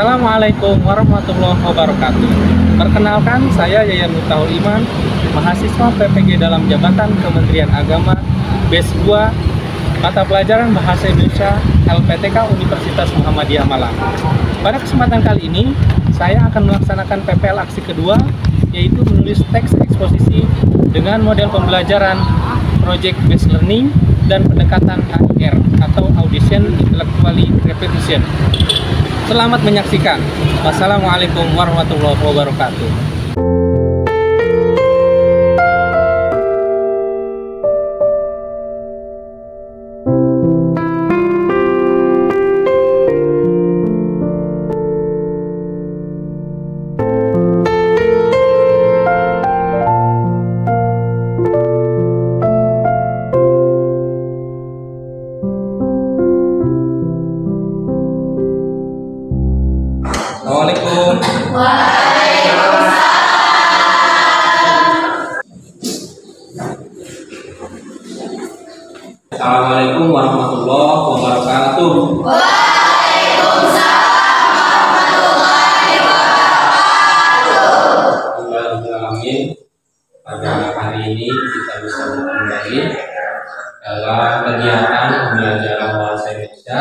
Assalamualaikum warahmatullahi wabarakatuh. Perkenalkan, saya Yayan Miftahul Iman, mahasiswa PPG dalam jabatan Kementerian Agama, BES 2, mata pelajaran Bahasa Indonesia LPTK Universitas Muhammadiyah Malang. Pada kesempatan kali ini, saya akan melaksanakan PPL aksi kedua, yaitu menulis teks eksposisi dengan model pembelajaran Project Based Learning dan pendekatan AIR atau Audition Intellectually Repetition. Selamat menyaksikan. Wassalamualaikum warahmatullahi wabarakatuh. Assalamualaikum. Assalamualaikum warahmatullahi wabarakatuh. Waalaikumsalam warahmatullahi wabarakatuh. Amin. Pada hari ini kita bisa kembali dalam kegiatan pembelajaran bahasa Indonesia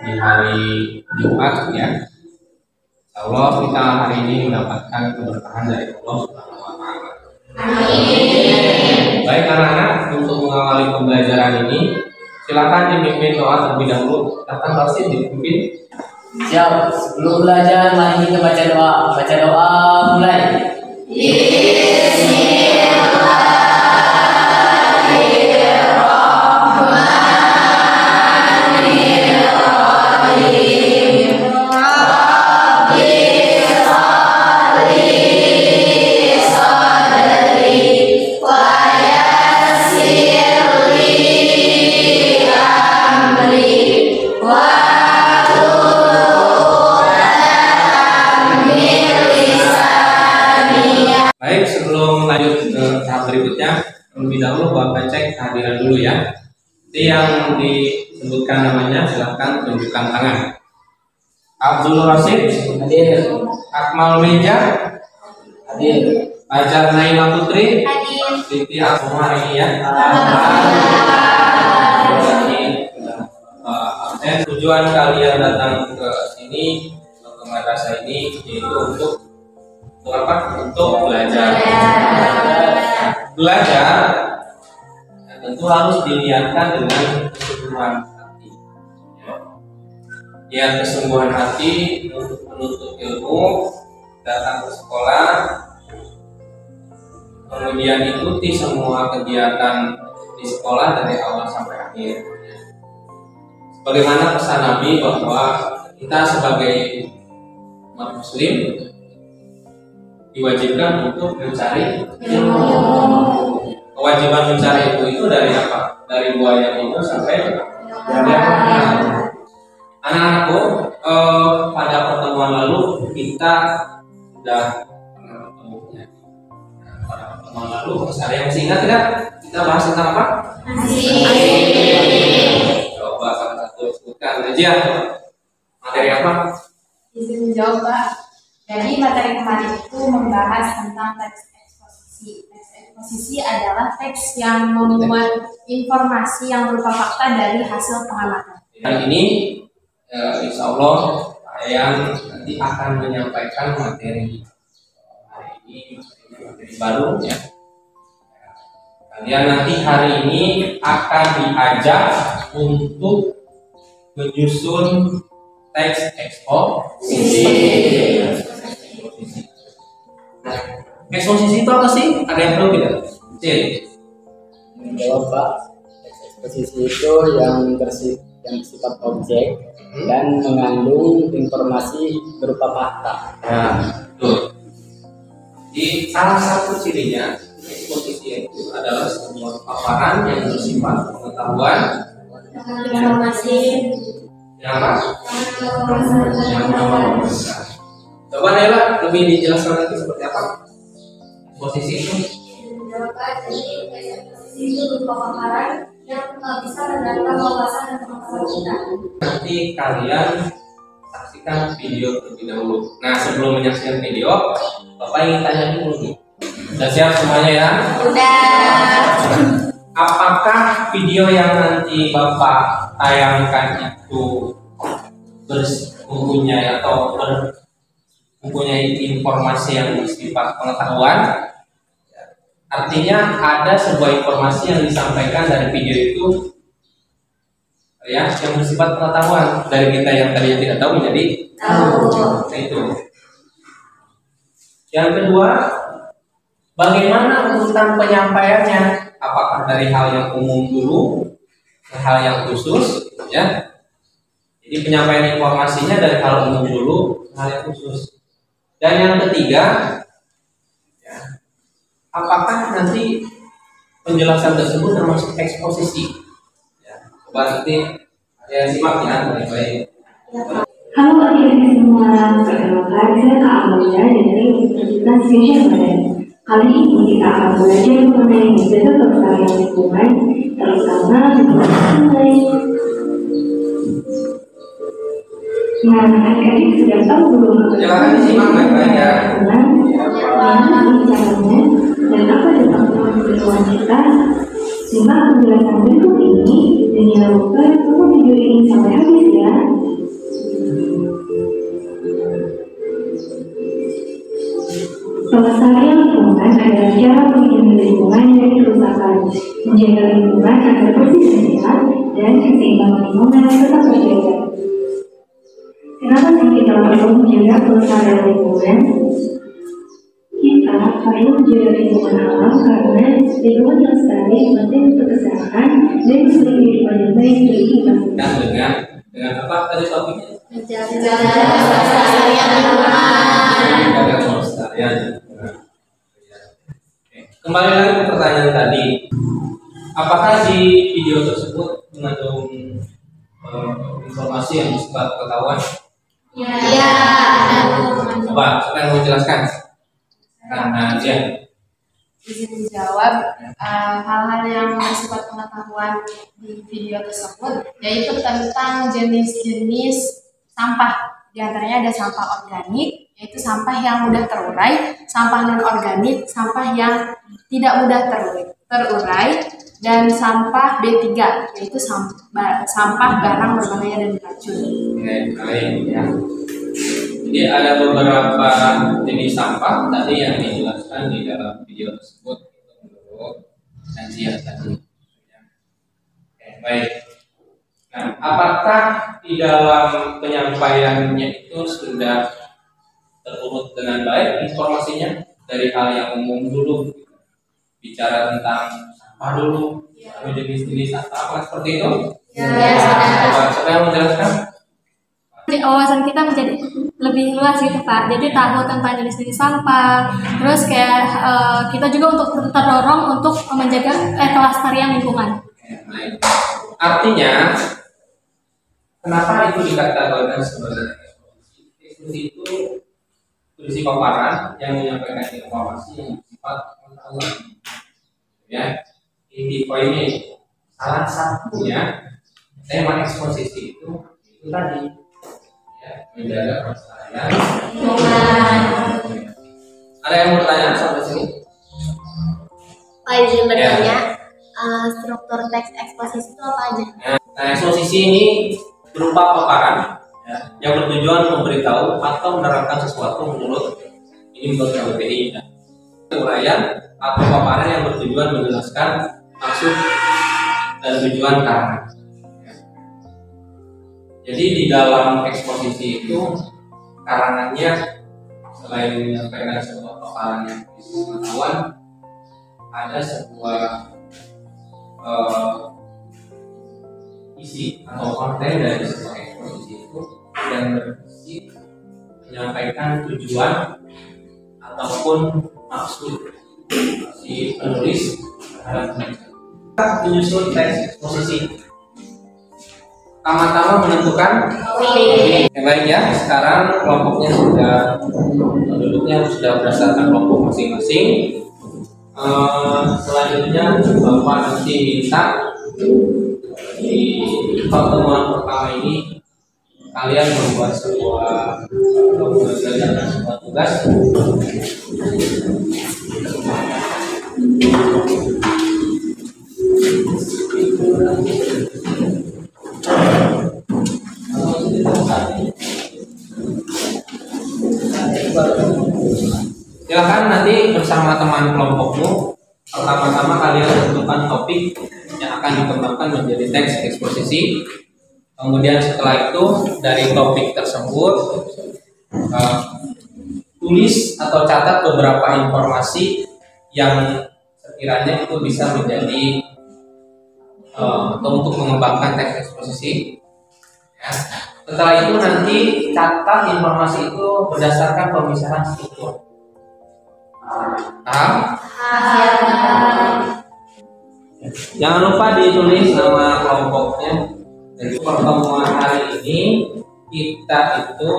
di hari Jumat, ya. Allah, kita hari ini mendapatkan keberkahan dari Allah Subhanahu wa Ta'ala. Amin. Baik anak-anak, untuk mengawali pembelajaran ini, silakan dipimpin doa terlebih dahulu. Datang Tarsid dipimpin. Siap. Sebelum belajar, mari kita baca doa. Baca doa, mulai. Baik, sebelum lanjut ke tahap berikutnya, terlebih dahulu Bapak cek kehadiran dulu, ya. Jadi yang disebutkan namanya silahkan tunjukkan tangan. Abdul Rasid Hadir. Akmal Meja Hadir. Ajar Naila Putri Hadir. Siti Asma hari ini, ya. Tujuan kalian datang ke sini, ke madrasah ini, yaitu untuk apa? Untuk belajar. Belajar tentu harus diniatkan dengan kesungguhan hati. Ya, kesungguhan hati untuk menuntut ilmu, datang ke sekolah, kemudian ikuti semua kegiatan di sekolah dari awal sampai akhir. Bagaimana pesan Nabi bahwa kita sebagai umat Muslim diwajibkan untuk mencari ilmu. Kewajiban mencari ilmu itu dari apa? Dari buaya itu sampai anak-anakku, pada pertemuan lalu kita sudah pernah bertemu, ya. Pada pertemuan lalu, ada yang masih ingat tidak? Kita bahas tentang apa? Coba salah satu sebutkan aja materi apa? Izin menjawab, Pak. Jadi materi kemarin itu membahas tentang teks eksposisi. Teks eksposisi adalah teks yang memuat informasi yang berupa fakta dari hasil pengamatan. Hari ini, insya Allah, saya nanti akan menyampaikan materi hari ini, materi baru, ya. Kalian nanti hari ini akan diajak untuk menyusun teks eksposisi. Nah, eksposisi itu apa sih? Ada yang tahu tidak? Menjawab, Pak. Eksposisi itu yang bersifat objek dan mengandung informasi berupa fakta. Nah, betul. Di salah satu cirinya eksposisi itu adalah sebuah paparan yang bersifat pengetahuan, Informasi. yang apa? Coba Naila lebih dijelaskan lagi seperti apa posisi itu. Jadi itu berupa paparan yang bisa mendatangkan wawasan dan pengetahuan kita. Nanti kalian saksikan video terlebih dahulu. Nah, sebelum menyaksikan video, Bapak ingin tanya dulu nih. Sudah siap semuanya ya? Udah. Apakah video yang nanti Bapak tayangkan itu mempunyai informasi yang bersifat pengetahuan? Artinya ada sebuah informasi yang disampaikan dari video itu ya yang bersifat pengetahuan dari kita yang tadinya tidak tahu menjadi tahu. Nah, itu. Yang kedua, bagaimana urutan penyampaiannya? Apakah dari hal yang umum dulu ke hal yang khusus, ya? Jadi penyampaian informasinya dari hal umum dulu ke hal yang khusus. Dan yang ketiga, ya, apakah nanti penjelasan tersebut termasuk eksposisi? Ya, coba nanti ya simak ya baik-baik. Halo adik-adik semua, perkenalkan saya Kak Amalia dari Universitas Indonesia Badan. Kali ini kita akan belajar mengenai metode pelestarian lingkungan, terutama lingkungan sungai. Nah, adik-adik sudah tahu belum Silakan disimak baik-baik ya. Bagaimana caranya dan apa dampak lingkungan kita? Simak penjelasan berikut ini dan jangan lupa tunggu video ini sampai habis ya. Pelestarian lingkungan adalah cara melindungi lingkungan dari kerusakan, menjaga lingkungan agar bersih dan sehat, dan keseimbangan lingkungan tetap terjaga. Kenapa sih kita perlu menjaga pelestarian lingkungan? Kita perlu menjaga lingkungan alam karena lingkungan yang lestari penting untuk kesehatan dan kehidupan yang baik bagi kita. Dengan apa tadi topiknya? Menjaga pelestarian lingkungan. Menjaga pelestarian. Kembali lagi ke pertanyaan tadi, apakah di video tersebut mengandung informasi yang bersifat pengetahuan? Ya. Coba, siapa yang mau jelaskan? Nah, ya. Izin menjawab hal-hal yang bersifat pengetahuan di video tersebut, yaitu tentang jenis-jenis sampah. Di antaranya ada sampah organik, yaitu sampah yang mudah terurai, sampah non-organik, sampah yang tidak mudah terurai, dan sampah B3, yaitu sampah barang berbahaya dan beracun. Oke, baik ya. Jadi ada beberapa jenis sampah tadi yang dijelaskan di dalam video tersebut menurut kajian tadi. Oke, baik. Nah, apakah di dalam penyampaiannya itu sudah terurut dengan baik informasinya dari hal yang umum dulu, bicara tentang sampah dulu, jenis-jenis apa seperti itu? Ya. Siapa yang menjelaskan? Wawasan kita menjadi lebih luas gitu Pak. Jadi tahu tentang jenis-jenis sampah. Terus kayak kita juga untuk terdorong untuk menjaga kelestarian lingkungan. Artinya, kenapa itu dikategorikan sebagai eksposisi? Itu berisi paparan yang menyampaikan informasi yang bersifat pengetahuan. Ya, inti poinnya itu salah satunya tema eksposisi itu tadi. Menjaga pelestarian lingkungan. Ada yang mau bertanya sampai sini? Pak izin bertanya, struktur teks eksposisi itu apa aja? Nah, eksposisi ini berupa paparan ya, yang bertujuan memberitahu atau menerangkan sesuatu menurut KBBI. Uraian atau paparan yang bertujuan menjelaskan maksud dan tujuan karangan. Jadi di dalam eksposisi itu karangannya selain menyampaikan sebuah paparan yang pengetahuan, ada sebuah isi atau konten dari sebuah eksposisi itu yang berisi menyampaikan tujuan ataupun maksud si penulis terhadap mereka. Menyusun teks eksposisi, pertama-tama menentukan yang baik ya. Sekarang kelompoknya penduduknya sudah berdasarkan kelompok masing-masing. Selanjutnya Bapak nanti minta di pertemuan pertama ini kalian membuat sebuah mengerjakan sebuah tugas. Silakan nanti bersama teman kelompokmu, pertama-tama kalian tentukan topik yang akan dikembangkan menjadi teks eksposisi. Kemudian setelah itu dari topik tersebut tulis atau catat beberapa informasi yang sekiranya itu bisa menjadi atau untuk mengembangkan teks eksposisi. Ya. Setelah itu nanti catat informasi itu berdasarkan pemisahan struktur. Jangan lupa ditulis nama kelompoknya. Jadi pertemuan hari ini kita itu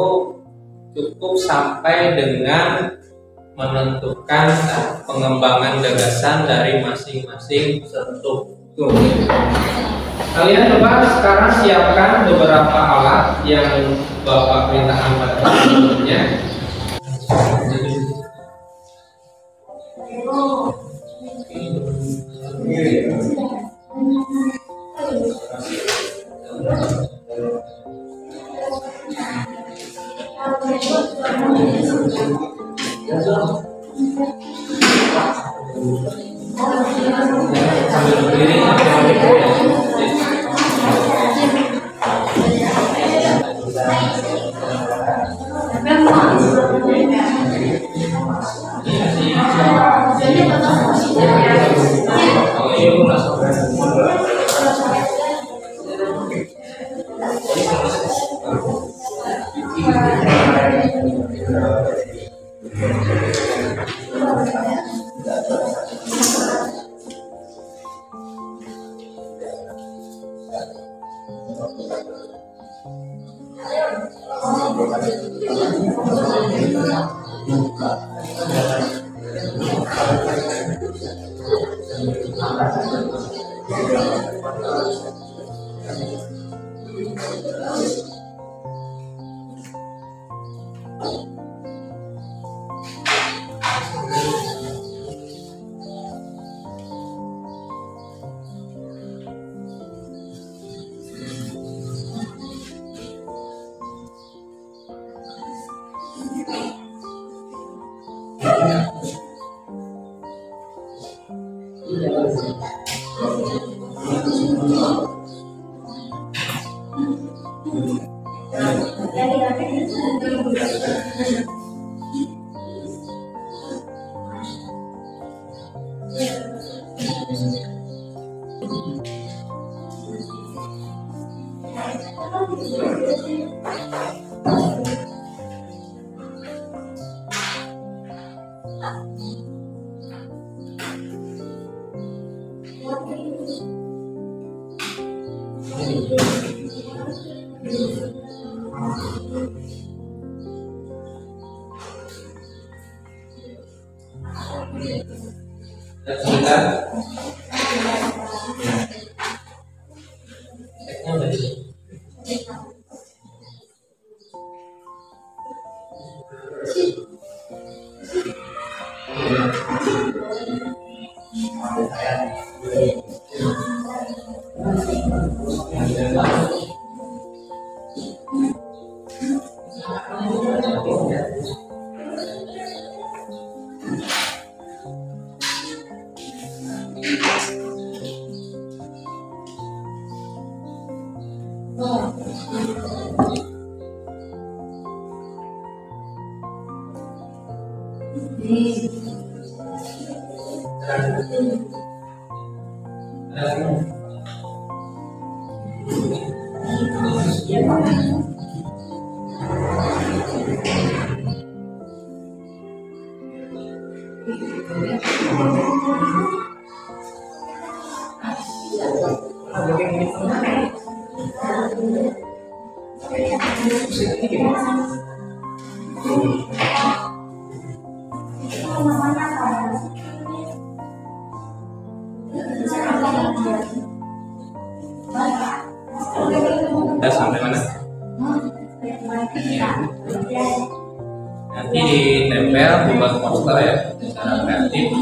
cukup sampai dengan menentukan pengembangan gagasan dari masing-masing struktur. Kalian coba sekarang siapkan beberapa alat yang Bapak perintahkan pada sebelumnya. Sampai mana? Jadi ditempel, dibuat poster ya, secara kreatif.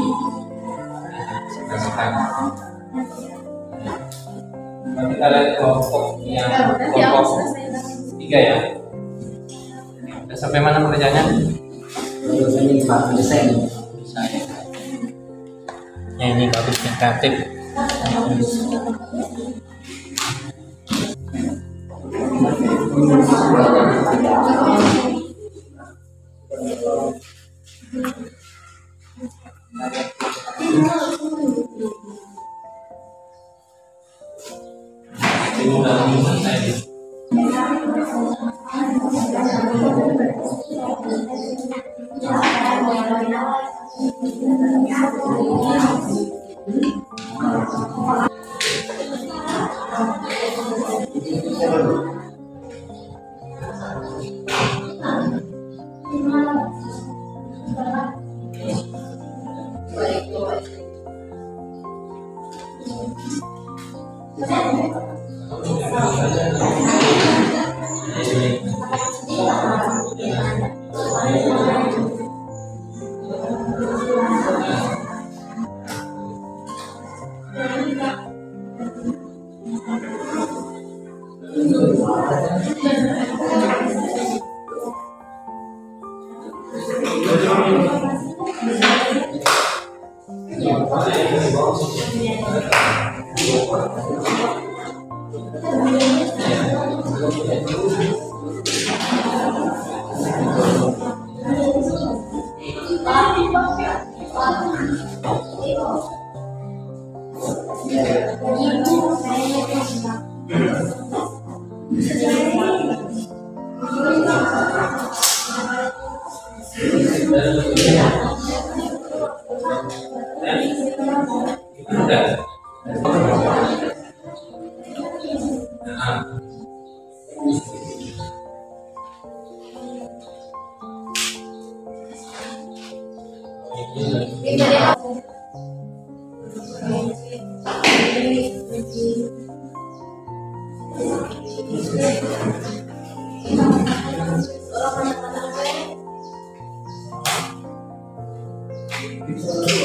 Kita lihat kelompok yang kelompok 3 ya. Udah sampai mana pekerjaannya? Terus ini Pak desain. Desain. Ya, ini bagusnya kreatif. Ini udah selesai.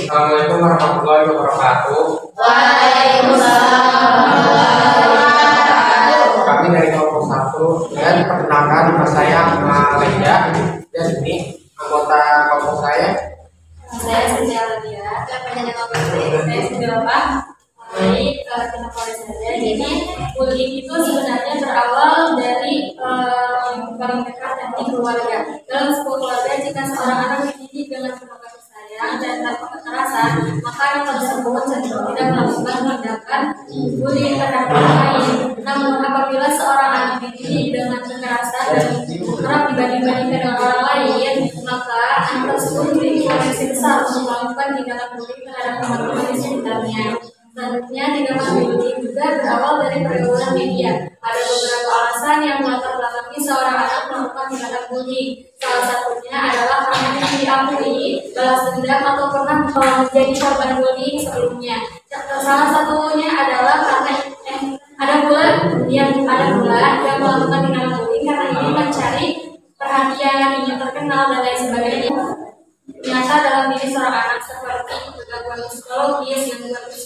Assalamualaikum warahmatullahi wabarakatuh. Kami dari kelompok 1 dan perkenalkan nama saya Malaysia dan ini anggota kelompok saya. Saya Sintia Ladia, penyanyi kelompok saya sudah Bapak. Jadi kita mulai saja. Jadi bullying itu sebenarnya berawal dari paling dekat dari keluarga. Dalam sebuah keluarga, jika seorang anak dididik dengan penuh kasih sayang dan tanpa kekerasan, maka anak tersebut cenderung tidak melakukan tindakan bullying terhadap orang lain. Namun apabila seorang anak dididik dengan kekerasan dan kerap dibanding-bandingkan dengan orang lain, maka anak tersebut memiliki potensi besar untuk melakukan tindakan bullying terhadap teman-teman di sekitarnya. Selanjutnya, tindakan bullying juga berawal dari pergaulan media. Ada beberapa alasan yang melatar belakangi seorang anak melakukan tindakan bullying. Salah satunya adalah karena diakui, balas dendam, atau pernah menjadi korban bullying sebelumnya. Salah satunya adalah karena ada pula yang melakukan tindakan bullying karena ingin mencari perhatian, ingin terkenal, dan lain sebagainya. Ternyata dalam diri seorang anak seperti gangguan psikologis,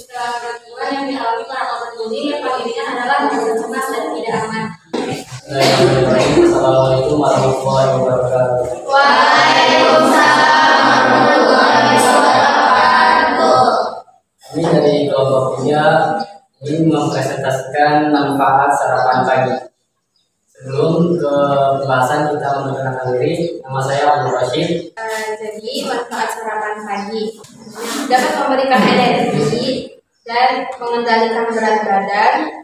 gangguan yang dialami para korban bullying yang paling ringan adalah gangguan cemas dan tidak aman. Assalamualaikum warahmatullahi wabarakatuh. Waalaikumsalam warahmatullahi wabarakatuh. Kami dari kelompok 3 ingin mempresentasikan manfaat sarapan pagi. Sebelum ke pembahasan, kita memperkenalkan diri. Nama saya Abdul Rashid. Jadi manfaat sarapan pagi dapat memberikan energi dan mengendalikan berat badan,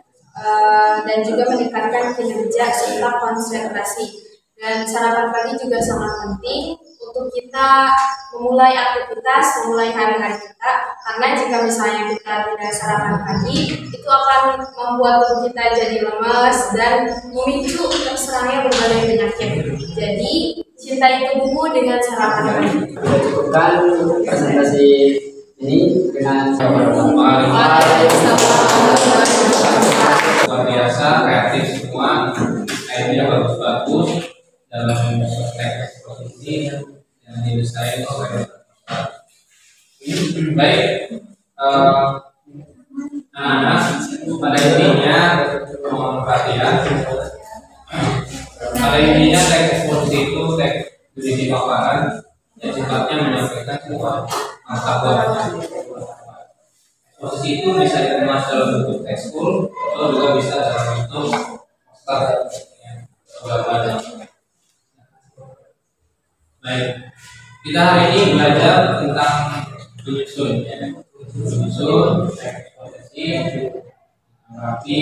dan juga meningkatkan kinerja serta konsentrasi. Dan sarapan pagi juga sangat penting untuk kita memulai aktivitas, memulai hari-hari kita, karena jika misalnya kita tidak sarapan pagi, itu akan membuat tubuh kita jadi lemas dan memicu terserangnya berbagai penyakit. Jadi cintai tubuhmu dengan sarapan pagi. Kita cukupkan presentasi ini dengan Luar biasa, kreatif semua, idenya bagus-bagus dalam teks eksposisi. yang didesain oleh baik. Anak-anak pada intinya mohon perhatian. Pada intinya teks eksposisi itu teks berisi paparan yang sifatnya menyampaikan sebuah pengetahuan. Eksposisi itu bisa dikemas dalam bentuk tekskul atau juga bisa dalam bentuk poster. Baik, kita hari ini belajar tentang menyusun, eksposisi, rapi.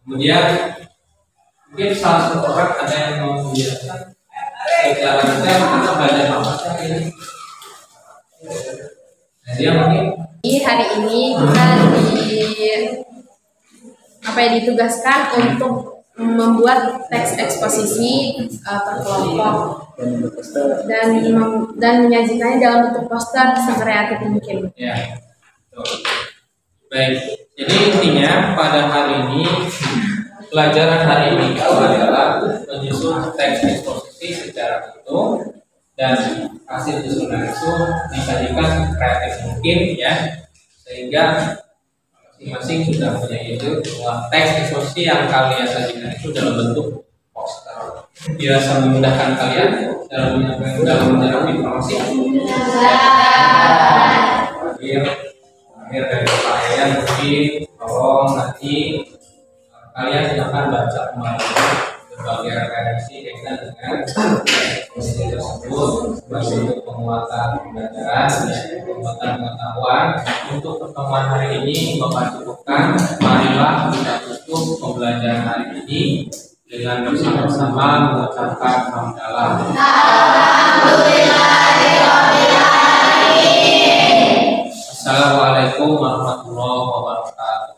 Kemudian mungkin salah satu orang ada yang mau menjelaskan secara detail kita belajar apa saja ini. Nah, dia mungkin Hari ini kita ditugaskan untuk membuat teks eksposisi berkelompok dan menyajikannya dalam bentuk poster sekreatif mungkin. ya. Baik, jadi intinya pada hari ini pelajaran hari ini itu adalah menyusun teks eksposisi secara utuh dan hasil susunan itu disajikan kreatif mungkin ya, sehingga masing-masing sudah punya ide bahwa teks eksposisi yang kalian sajikan itu dalam bentuk poster dirasa memudahkan kalian dalam menyerap informasi. Akhir dari pertanyaan mungkin tolong nanti kalian silakan baca kembali berbagai referensi kaitan dengan posisi tersebut sebagai untuk penguatan pembelajaran dan penguatan pengetahuan. Untuk pertemuan hari ini Bapak cukupkan. Marilah kita tutup pembelajaran hari ini dengan bersama-sama mengucapkan hamdalah. Assalamualaikum warahmatullahi wabarakatuh.